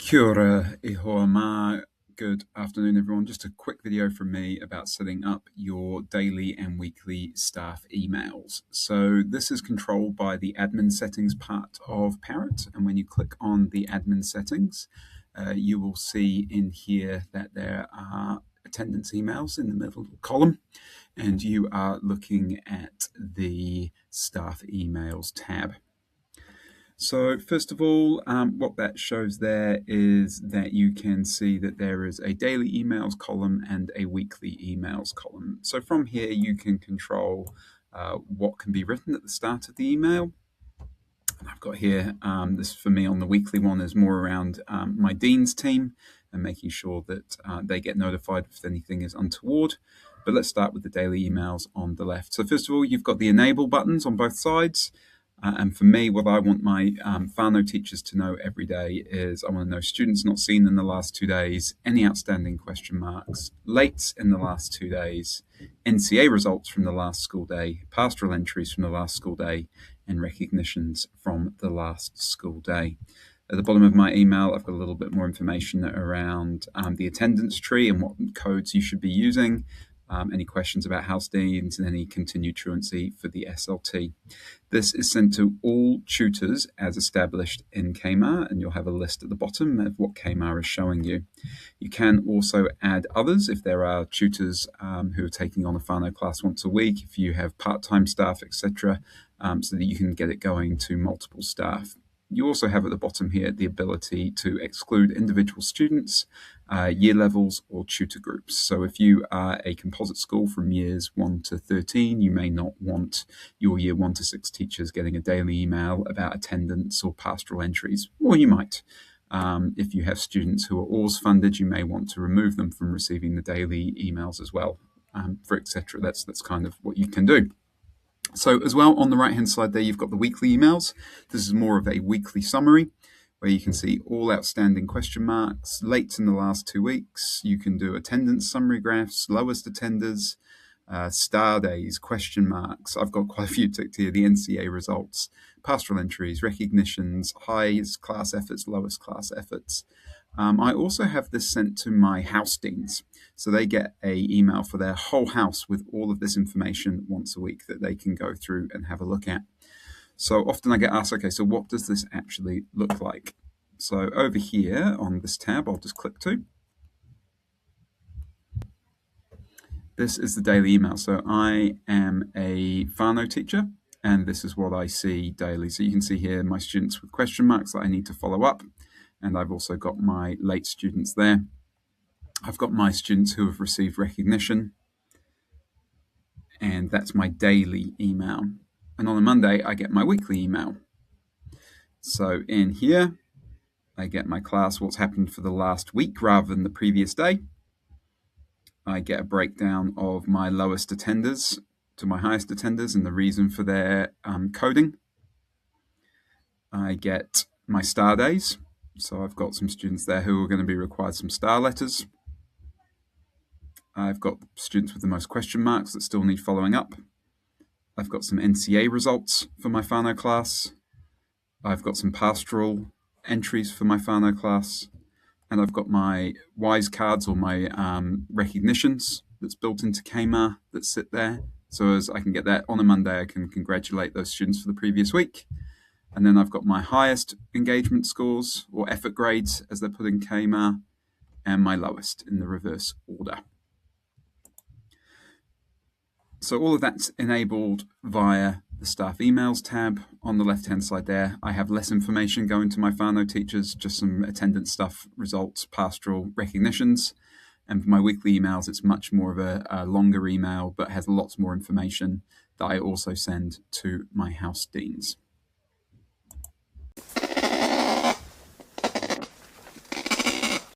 Kia ora, e hoa ma. Good afternoon, everyone. Just a quick video from me about setting up your daily and weekly staff emails. So this is controlled by the admin settings part of PAROT. And when you click on the admin settings, you will see in here that there are attendance emails in the middle column, and you are looking at the staff emails tab. So first of all, what that shows there is that you can see that there is a daily emails column and a weekly emails column. So from here, you can control what can be written at the start of the email. And I've got here, this for me on the weekly one is more around my Dean's team and making sure that they get notified if anything is untoward. But let's start with the daily emails on the left. So first of all, you've got the enable buttons on both sides. And for me, what I want my whānau teachers to know every day is I want to know students not seen in the last 2 days, any outstanding question marks, late in the last 2 days, NCA results from the last school day, pastoral entries from the last school day, and recognitions from the last school day. At the bottom of my email, I've got a little bit more information around the attendance tree and what codes you should be using, any questions about house deans, and any continued truancy for the SLT. This is sent to all tutors as established in KMAR, and you'll have a list at the bottom of what KMAR is showing you. You can also add others if there are tutors who are taking on a whānau class once a week, if you have part-time staff, etc., so that you can get it going to multiple staff. You also have at the bottom here the ability to exclude individual students, year levels, or tutor groups. So if you are a composite school from years 1 to 13, you may not want your year 1 to 6 teachers getting a daily email about attendance or pastoral entries, or you might. If you have students who are AWS funded, you may want to remove them from receiving the daily emails as well, for etc. That's kind of what you can do. So as well, on the right-hand side there, you've got the weekly emails. This is more of a weekly summary where you can see all outstanding question marks, late in the last 2 weeks. You can do attendance summary graphs, lowest attenders, star days, question marks. I've got quite a few ticked here, the NCA results, pastoral entries, recognitions, highest class efforts, lowest class efforts. I also have this sent to my house deans. So they get an email for their whole house with all of this information once a week that they can go through and have a look at. So often I get asked, okay, so what does this actually look like? So over here on this tab, I'll just click to. This is the daily email. So I am a whānau teacher, and this is what I see daily. So you can see here my students with question marks that I need to follow up. And I've also got my late students there. I've got my students who have received recognition, and that's my daily email. And on a Monday, I get my weekly email. So in here, I get my class, what's happened for the last week rather than the previous day. I get a breakdown of my lowest attenders to my highest attenders and the reason for their coding. I get my star days. So I've got some students there who are going to be required some star letters. I've got students with the most question marks that still need following up. I've got some NCA results for my whānau class. I've got some pastoral entries for my whānau class. And I've got my WISE cards or my recognitions that's built into KMAR that sit there. So as I can get that on a Monday, I can congratulate those students for the previous week. And then I've got my highest engagement scores or effort grades as they're put in KMAR, and my lowest in the reverse order. So all of that's enabled via the staff emails tab. On the left-hand side there, I have less information going to my whānau teachers, just some attendance stuff, results, pastoral, recognitions. And for my weekly emails, it's much more of a longer email, but has lots more information that I also send to my house deans.